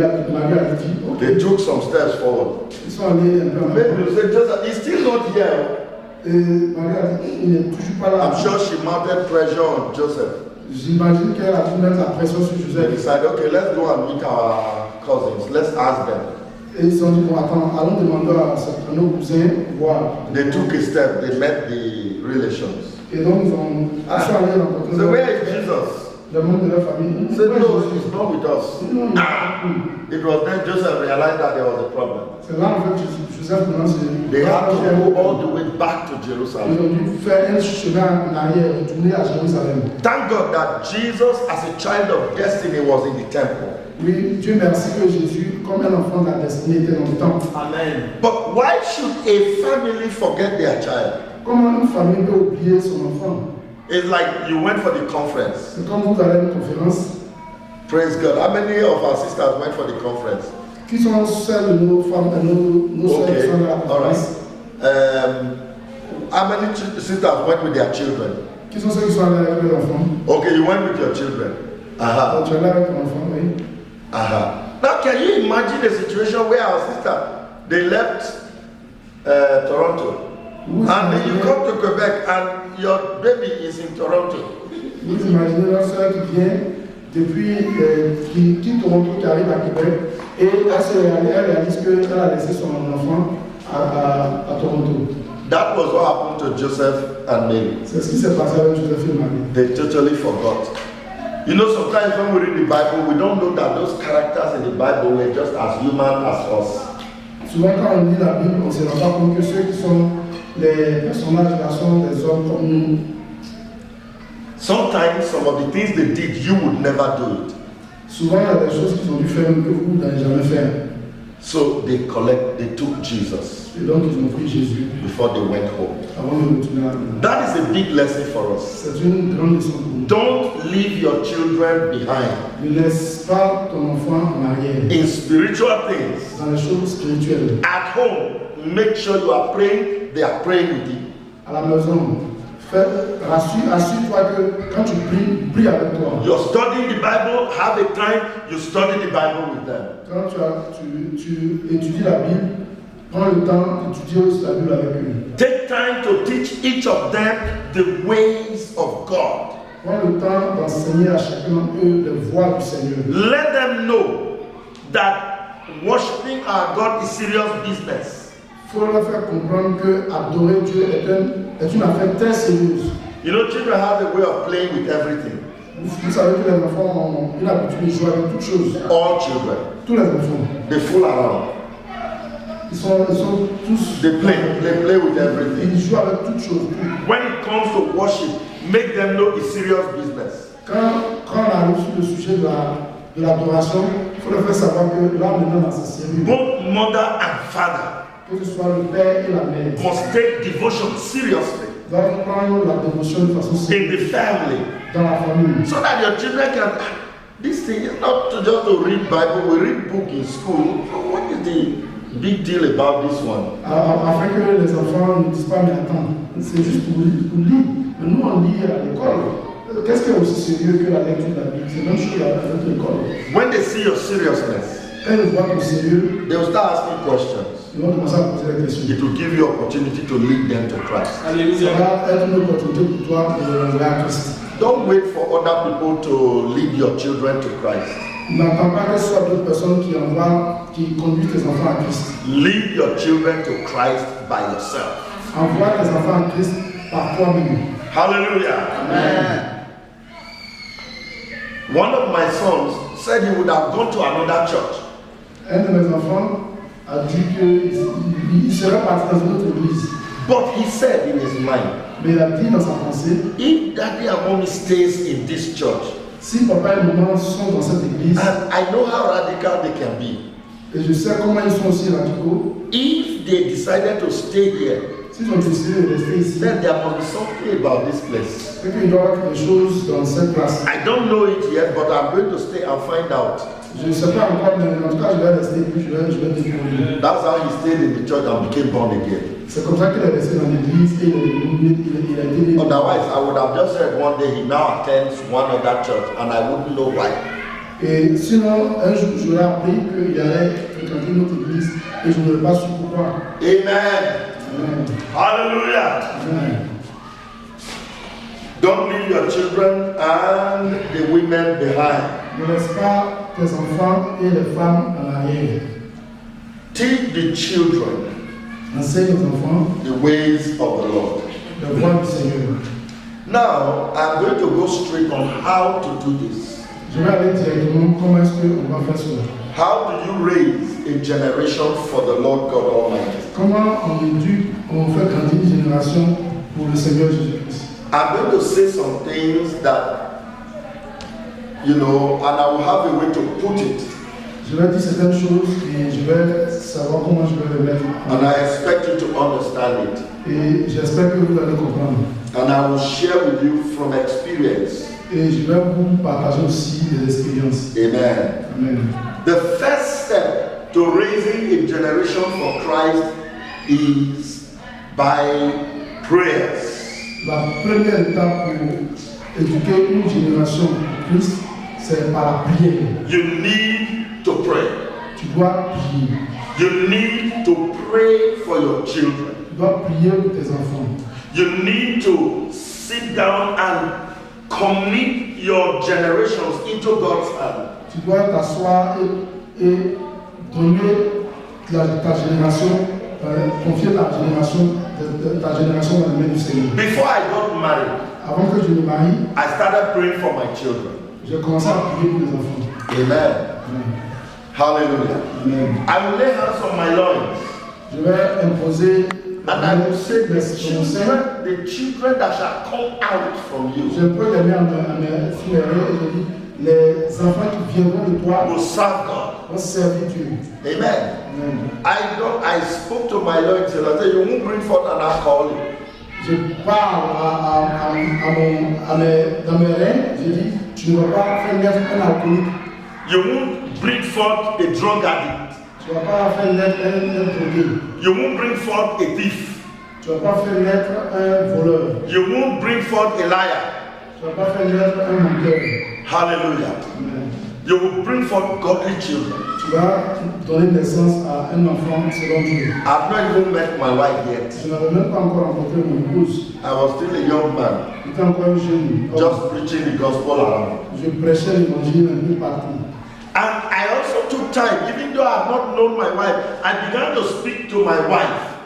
a dit, ok. They took some steps forward. Ils sont allés un peu en Mary avant. would say, Joseph, he's still not here. Et Marie a dit, il n'est toujours pas là. I'm sure she mounted pressure on Joseph. J'imagine qu'elle a dû mettre la pression sur They Joseph. decided, okay, let's go and meet our cousins. Let's ask them. Et ils se sont dit, bon, attends, allons demander à nos cousins, voir. They took a step. They met the relations. Et donc, ils sont allés rencontrer So where is Jesus? le monde de leur famille. He said, no, he's not with us. Non, It was then Joseph realized that there was a problem. c'est là, en fait, Joseph commence They had to go all the way back to Ils Jerusalem. ont dû faire un chemin en arrière, retourner à Jérusalem. Thank God that Jesus, as a child of destiny, was in the temple. Oui, Dieu merci que Jésus, comme un enfant de la destinée, était dans le temple. Amen. But why should a family forget their child? Comment une famille peut oublier son enfant? It's like you went for the conference. C'est comme vous allez à une conférence. Praise God. How many of our sisters went for the conference? Qui sont celles de nos femmes, nos soeurs qui Okay, sont à la all conférence? right. How many sisters went with their children? Qui sont ceux qui sont allés avec leurs enfants? Okay, you went with your children. Donc, tu es allé avec ton enfant, oui. Now, can you imagine a situation where our sister, they left Toronto, and then you come to Quebec and your baby is in Toronto? Vous imaginez leur soeur qui vient depuis, qui quitte Toronto, qui arrive à Québec, et elle réalise qu'elle a laissé son enfant à Toronto. That was what happened to Joseph and Mary. C'est ce qui s'est passé avec Joseph et Marie. They totally forgot. You know, sometimes when we read the Bible, we don't know that those characters in the Bible were just as human as us. Souvent, quand on lit la Bible, on ne se rend pas compte que ceux qui sont les personnages là sont des hommes comme nous. Sometimes some of the things they did, you would never do it. Souvent, il y a des choses qu'ils ont dû faire que vous n'avez jamais fait. So they took Jesus Et donc, ils ont pris Jésus before they went home. avant de retourner à la maison. That is a big lesson for us. C'est une grande leçon pour nous. Don't leave your children behind Ne laisse pas ton enfant en arrière in spiritual things. dans les choses spirituelles. At home, make sure you are praying, they are praying with you. À la maison, assure-toi que quand tu pries, prie avec toi. You're studying the Bible, have a time, you study the Bible with them. Quand tu étudies la Bible, prends le temps d'étudier aussi la Bible avec eux. Take time to teach each of them the ways of God. Prends le temps d'enseigner à chacun d'entre eux les voies du Seigneur. Let them know that worshiping our God is serious business. Il faut leur faire comprendre que adorer Dieu est une affaire très sérieuse. You know, children have a way of playing with everything. Vous savez que les enfants ont une habitude de jouer avec toutes choses. All children. Tous les enfants. They fool around. Ils sont tous. They play with everything. Ils jouent avec toutes choses. When it comes to worship, make them know it's serious business. Quand on arrive sur le sujet de l'adoration, il faut leur faire savoir que là maintenant c'est sérieux. Both mother and father Que ce soit le père et la mère. must take devotion seriously Doivent prendre la dévotion de façon in sérieuse the family, dans la famille. so that your children can. This thing is not just to read Bible. We read book in school. What is the big deal about this one? Afin que les enfants ne disent pas mais attends, c'est juste pour lire. Mais nous on lit à l'école. Qu'est-ce qui est aussi sérieux que la lecture de la Bible? C'est la même chose à l'école. When they see your seriousness, Quand ils voient ton sérieux, they will start asking questions. ils vont commencer à poser la question. It will give you opportunity to lead them to Christ. Ça Alléluia. va être une opportunité pour toi de les envoyer à Christ. Don't wait for other people to lead your children to Christ. N'attends pas que ce soit d'autres personnes qui conduisent tes enfants à Christ. Lead your children to Christ by yourself. Envoie tes enfants à Christ par toi-même. Hallelujah. Amen. One of my sons said he would have gone to another church. Un de mes enfants a dit qu'il serait parti dans une autre église. But he said in his mind, Mais il a dit dans sa pensée, if daddy and mommy stays in this church, si papa et maman sont dans cette église, and I know how radical they can be, et je sais comment ils sont aussi radicaux, if they decided to stay here, s'ils ont décidé de rester ici, then there must be something about this place. c'est qu'il doit y avoir quelque chose dans cette place. I don't know it yet, but I'm going to stay and find out. Je ne sais pas encore, mais en tout cas, je vais rester et puis je vais découvrir. That's how he stayed in the church and became born again. C'est comme ça qu'il est resté dans l'église et il a été. Otherwise, I would have just said one day he now attends one other church and I wouldn't know why. Et sinon, un jour, j'aurais appris qu'il allait fréquenter une autre église et je n'aurais pas su pourquoi. Amen. Amen. Hallelujah. Amen. Don't leave your children and the women behind. Ne laisse pas tes enfants et les femmes en arrière. Teach the children Enseigne aux enfants the ways of the Lord. la voie du Seigneur. Now, I'm going to go straight on how to do this. Je vais aller directement comment est-ce qu'on va faire cela. How do you raise a generation for the Lord God Almighty? Comment on éduque, on fait grandir une génération pour le Seigneur Jésus-Christ. I'm going to say some things that, you know, and I will have a way to put it. Je vais dire certaines choses et je vais savoir comment je vais les mettre. And I expect you to understand it. Et j'espère que vous allez comprendre. And I will share with you from experience. Et je vais vous partager aussi des expériences. Amen. Amen. The first step to raising a generation for Christ is by prayers. La première étape pour éduquer une génération pour Christ, c'est par la prière. You need to pray. Tu dois prier. You need to pray for your children. Tu dois prier pour tes enfants. You need to sit down and commit your generations into God's hand. Tu dois t'asseoir et donner ta génération, confier ta génération dans les mains du Seigneur. Before I got married, Avant que je me marie, I started praying for my children. j'ai commencé à prier pour les enfants. Amen. Amen. Hallelujah. Amen. I will lay hands on my loins. Je vais imposer And I will say de mon sein. the children that shall come out from Je you peux les mettre à mes frères et je dis, les enfants qui viendront de toi will serve God. vont servir Dieu. Amen. Amen. I spoke to my loins and I said, you won't bring forth an alcoholic. Je parle dans mes reins, je dis, tu ne vas pas faire naître un alcoolique, You won't bring forth a drug addict. tu ne vas pas faire naître un drogué, You won't bring forth a thief. tu ne vas pas faire naître un voleur, You won't bring forth a liar. tu ne vas pas faire naître un menteur. Hallelujah. Amen. You will bring forth godly children. Tu vas donner naissance à un enfant selon Dieu. I've not even met my wife yet. Je n'avais même pas encore rencontré mon épouse. I was still a young man, J'étais encore un jeune. just preaching the gospel around. Je prêchais l'évangile un peu partout. And I also took time, even though I have not known my wife, I began to speak to my wife.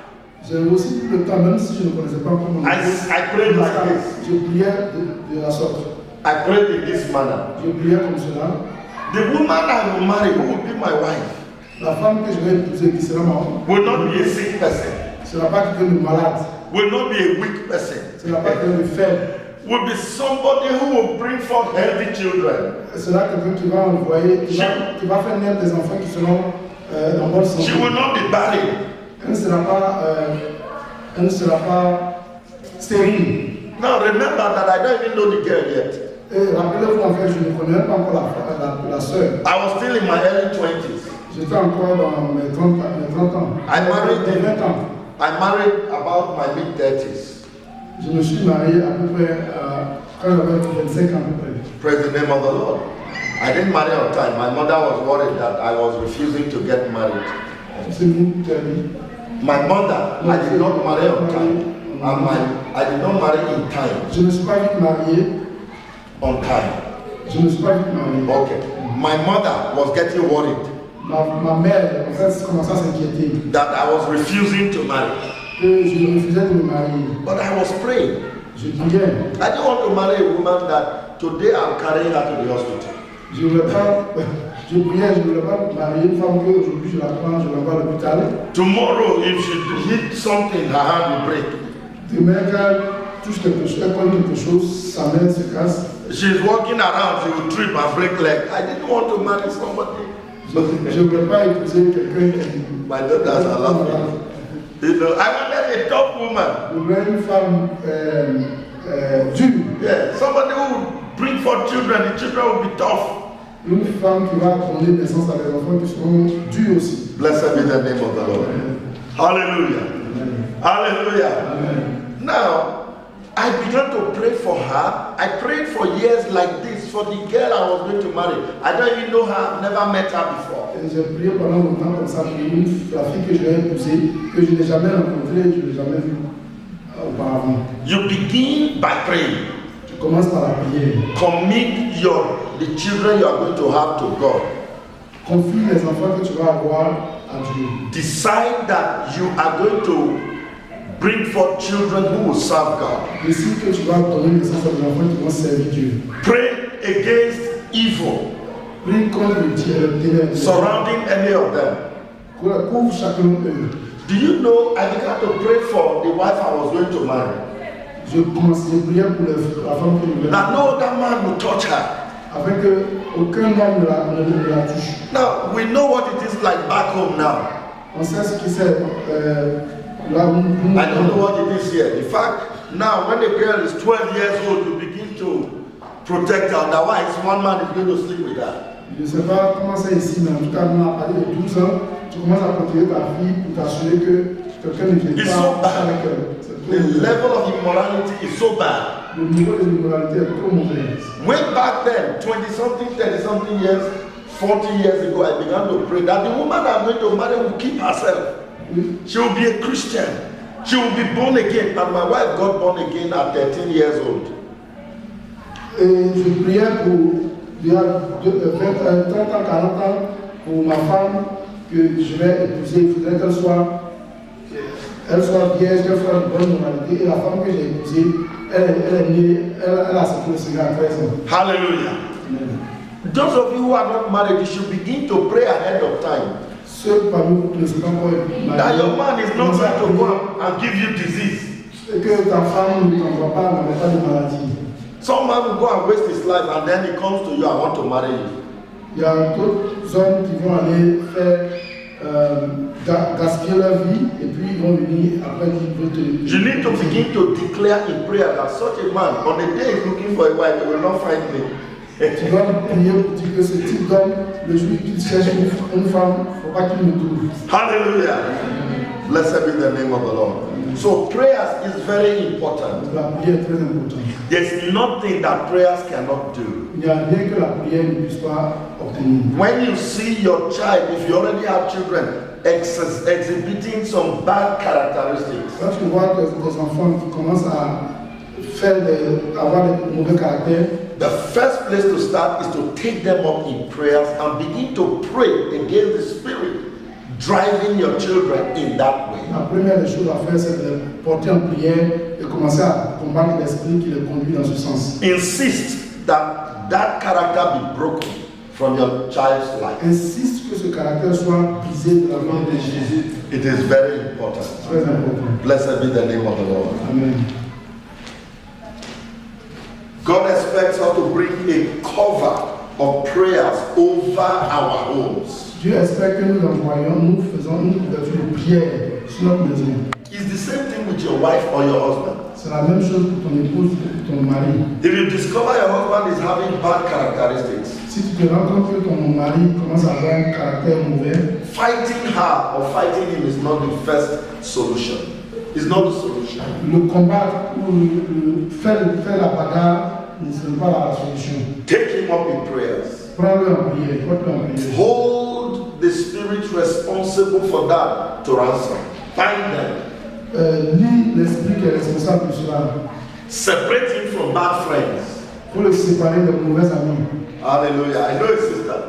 J'ai aussi pris le temps, même si je ne connaissais pas encore mon épouse. I prayed like this. Je priais de la sorte. I prayed in this manner. Je priais comme cela. The woman I will marry, who will be my wife, La femme que je vais épouser, qui sera ma will not be a sick person, ne sera pas quelqu'un de malade, will not be a weak person, ne sera pas quelqu'un de faible. will be somebody who will bring forth healthy children. Ce sera quelqu'un qui va envoyer, qui va faire naître des enfants qui seront en bonne santé. She will not be barren. Elle ne sera pas stérile. Now remember that I don't even know the girl yet. Et rappelez-vous, en fait, je ne connais pas encore la sœur. I was still in my early 20s. J'étais encore dans mes 30 ans. I married Mes 20 ans. I married about my mid 30s. Je me suis marié à peu près quand j'avais 25 ans à peu près. Praise the name of the Lord. I didn't marry on time. My mother was worried that I was refusing to get married. C'est mon terme. My mother, I did not marry on time. And I did not marry in time. Je ne suis pas vite marié. On time. Je ne suis pas vite marié. Okay. My mother was getting worried Ma mère, en fait, commençait à s'inquiéter that I was refusing to marry. que je refusais de me marier. But I was praying. Je priais. I didn't want to marry a woman that today I'm carrying her to the hospital. Je ne voulais pas, je priais, je ne voulais pas marier une femme qu'aujourd'hui je la prends, je l'envoie à l'hôpital. Tomorrow, if she hit something, her hand will break. Demain, quand elle touche quelque chose, elle colle quelque chose, sa main se casse. She's walking around, she will trip and break leg. I didn't want to marry somebody. Je ne voulais pas épouser quelqu'un qui. My daughters are laughing. You know, I wanted a tough woman. Je voulais une femme dure. Yeah, somebody who will bring forth children, the children will be tough. Une femme qui va donner naissance à des enfants qui seront durs aussi. Blessed be the name of the Lord. Hallelujah. Hallelujah. Amen. Now, I began to pray for her. I prayed for years like this for the girl I was going to marry. I don't even know her, I've never met her before. Et j'ai prié pendant longtemps comme ça pour la fille que je vais épouser, que je n'ai jamais rencontrée, je n'ai jamais vue auparavant. You begin by praying. Tu commences par la prière. Commit the children you are going to have to God. Confie les enfants que tu vas avoir à Dieu. Decide that you are going to bring forth children who will serve God. Décide que tu vas donner naissance à des enfants qui vont servir Dieu. Pray against evil Prie contre le ténèbres. surrounding any of them. Couvre chacun d'eux. Do you know, I began to pray for the wife I was going to marry. Je priais pour la femme que je voulais. That no other man will touch her. Afin qu'aucun homme ne la touche. Now, we know what it is like back home now. On sait ce qui c'est là où nous. I don't know what it is here. In fact, now when the girl is 12 years old, you begin to protect her. Otherwise, one man is going to sleep with her. Je ne sais pas comment c'est ici, mais en tout cas, on a parlé de 12 ans. Tu commences à protéger ta fille pour t'assurer que quelqu'un ne vient It's pas so bad. avec elle. The level of immorality is so bad. Le niveau de l'immoralité est trop mauvais. Way back then, 20-something, 30-something years, 40 years ago, I began to pray that the woman I'm going to marry will keep herself. She will be a Christian. She will be born again. And my wife got born again at 13 years old. Et je priais pour, il y a 30 ans, 40 ans, pour ma femme que je vais épouser. Il faudrait qu'elle soit vierge, qu'elle soit de bonne moralité. Et la femme que j'ai épousée, elle est née, elle a sorti le Seigneur à 13 ans. Hallelujah. Amen. Those of you who are not married, you should begin to pray ahead of time. Ceux parmi vous qui ne sont pas encore mariés, That your man is not going to go and give you disease. et que ta femme ne t'envoie pas, n'avait pas de maladie. Some man will go and waste his life and then he comes to you and want to marry you. Il y a d'autres hommes qui vont aller faire gaspiller leur vie et puis ils vont venir après qu'ils veulent te. You need to begin to declare in prayer that such a man, on the day he's looking for a wife, he will not find me. Tu dois prier pour dire que ce type d'homme, le jour qu'il cherche une femme, il ne faut pas qu'il me trouve. Hallelujah. Blessed be the name of the Lord. So prayers is very important. La prière est très importante. There's nothing that prayers cannot do. Il n'y a rien que la prière ne puisse pas obtenir. When you see your child, if you already have children, exhibiting some bad characteristics, Quand tu vois des enfants qui commencent à avoir des mauvais caractères, the first place to start is to take them up in prayers and begin to pray against the spirit driving your children in that way. la première des choses à faire, c'est de porter en prière et commencer à combattre l'esprit qui les conduit dans ce sens. Insist that that character be broken from your child's life. Insiste que ce caractère soit brisé de la main de Jésus. It is very important. Très important. Blessed be the name of the Lord. Amen. God expects us to bring a cover of prayers over our homes. Dieu espère que nous faisons une couverture de prière sur notre maison. It's the same thing with your wife or your husband. C'est la même chose pour ton épouse et pour ton mari. If you discover your husband is having bad characteristics, Si tu te rends compte que ton mari commence à avoir un caractère mauvais, fighting her or fighting him is not the first solution. It's not the solution. le combat ou faire la bagarre ne sera pas la solution. Take him up in prayers. Prends-le en prière, porte-le en prière. Hold the spirit responsible for that to ransom. Find them. Lis l'esprit qui est responsable de cela. Separate him from bad friends. Pour le séparer de mauvais amis. Hallelujah. I know a sister.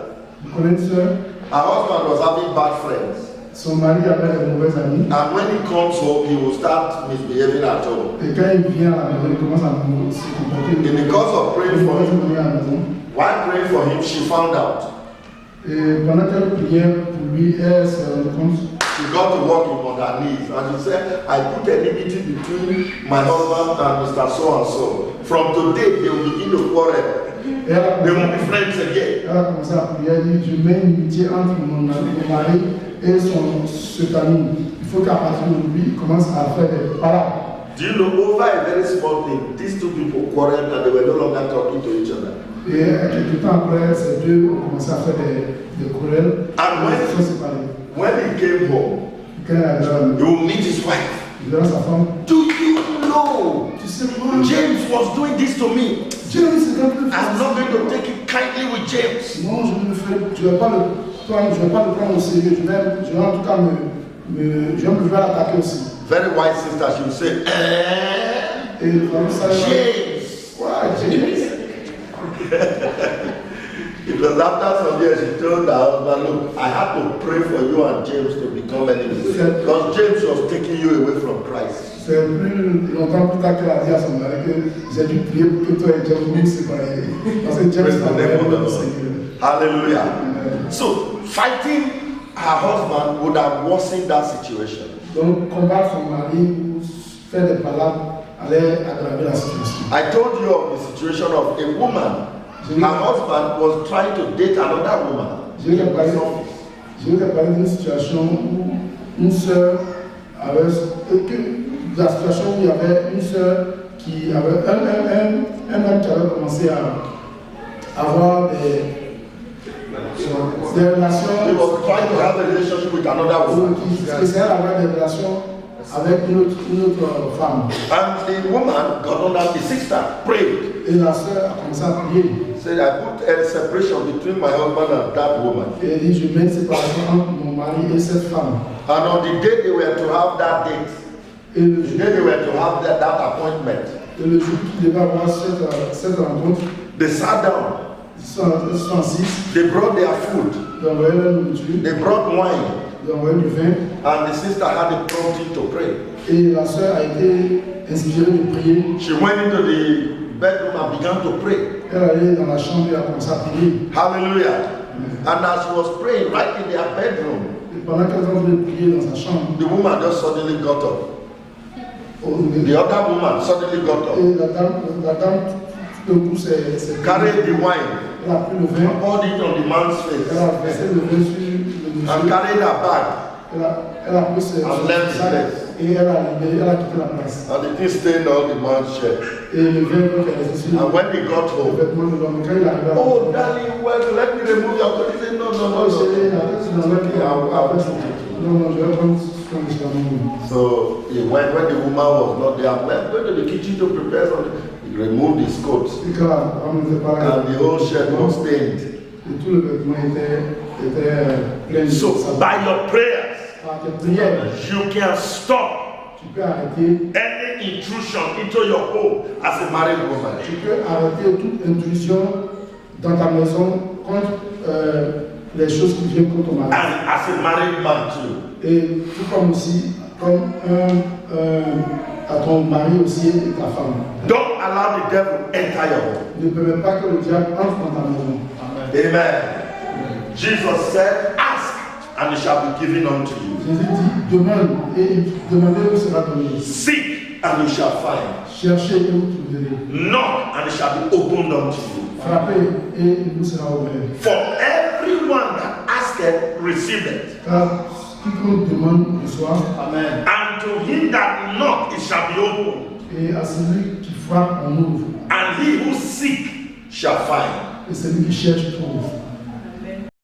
Vous connaissez une soeur? Her husband was having bad friends. Son mari avait de mauvais amis. And when he comes home, he will start misbehaving at home. Et quand il vient à la maison, il commence à se comporter In the course of praying for him, à la maison. while praying for him, she found out. Et pendant qu'elle priait pour lui, elle se rend compte. She got to walk him on her knees and she said, I put a enmity between my husband and Mr. So and so. From today, they will begin to quarrel. They won't be friends again. Elle a commencé à prier, elle dit, je mets une amitié entre mon mari et cet ami. Il faut qu'à partir d'aujourd'hui, il commence à faire des parades. Do you know, over a very small thing, these two people quarreled and they were no longer talking to each other. Et quelques temps après, ces deux ont commencé à faire des querelles. And Ils sont séparés. when he came home, Quand elle he will meet his wife. verra sa femme, Do you know tu sais quoi, James was doing this to me? James, c'est un peu I'm not going to take it kindly with James. non, je ne vais pas le prendre au sérieux. Je vais en tout cas je vais l'attaquer aussi. Very wise sister, she would say, Et comme ça, James. ouais, James. It was after some years she told her husband, look, I had to pray for you and James to become enemies. Because James was taking you away from Christ. C'est plus longtemps plus tard qu'elle a dit à son mari que j'ai dû prier pour que toi et James vous séparez. Parce que James Praise the name of the le Lord. Seigneur. Hallelujah. So, fighting her husband would have worsened that situation. Donc, combattre son mari ou faire des palabres allait aggraver la situation. I told you of the situation of a woman. Her husband was trying to date another woman. Je vais parler d'une situation où une sœur avait. La situation où il y avait une sœur qui avait un homme qui avait commencé à avoir des relations. He was trying to have a relationship with another woman. Qui essayait d'avoir des relations avec une autre femme. And the woman got on that, the sister prayed. Et la sœur a commencé à prier. Said, I put a separation between my husband and that woman. Et elle dit, je mets une séparation entre mon mari et cette femme. And on the day they were to have that date, Et le the jour, day they were to have that appointment, qui devait avoir cette rencontre, they sat down, ils sont assis, they brought their food, ils ont envoyé leur nourriture, they brought wine, ils ont envoyé du vin. and the sister had a prompting to pray. Et la sœur a été inspirée de prier. She went into the bedroom and began to pray. Elle allait dans la chambre et a commencé à prier. Hallelujah. And as she was praying right in their bedroom, Et pendant qu'elle était en train de prier dans sa chambre, the woman just suddenly got up. et The other woman suddenly got up, la dame, tout d'un coup, carried the wine, elle a pris le vin, poured it on the man's face, elle a versé le vin sur le and monsieur, carried her bag. elle a pris ses And left the sacs place. et elle a libéré, elle a quitté la place. And the thing stained all the man's shirt. Et le vin qu'elle a resté sur And when he got le home, vêtement de l'homme, quand il est arrivé à la oh, maison, darling, well, let me remove your coat. He said, no, no, no, oh, chérie, no. la tête sur la main, non, je vais prendre soin de ça. So he went when the woman was not there. Went to the kitchen to prepare something. He removed his coat, Et quand la femme n'était pas là, and the whole shirt was stained. et tout le vêtement était plein de So savon. by your prayers, Par tes prières, you can stop tu peux arrêter. any intrusion into your home as a married woman. Tu peux arrêter toute intrusion dans ta maison contre les choses qui viennent contre ton mari. And as a married man too. Et tout comme aussi, comme à ton mari aussi et ta femme. Don't allow the devil enter your home. Ne permets pas que le diable entre dans ta maison. Amen. Jesus said, ask and it shall be given unto you. Jésus dit, demande et demandez vous sera donné. Seek and you shall find. Cherchez et vous trouverez. Knock and it shall be opened unto you. Frappez et il vous sera ouvert. For everyone that asketh, receiveth. Car quiconque demande reçoit. Amen. And to him that knock, it shall be opened. Et à celui qui frappe, on ouvre. And he who seek shall find. Et celui qui cherche trouve.